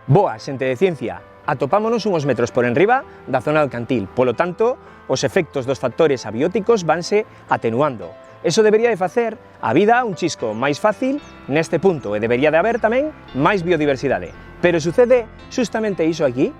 Boa, xente de ciencia, atopámonos uns metros por enriba da zona do Cantil, polo tanto, os efectos dos factores abióticos vanse atenuando. Eso debería de facer a vida un chisco máis fácil neste punto e debería de haber tamén máis biodiversidade. Pero sucede xustamente iso aquí.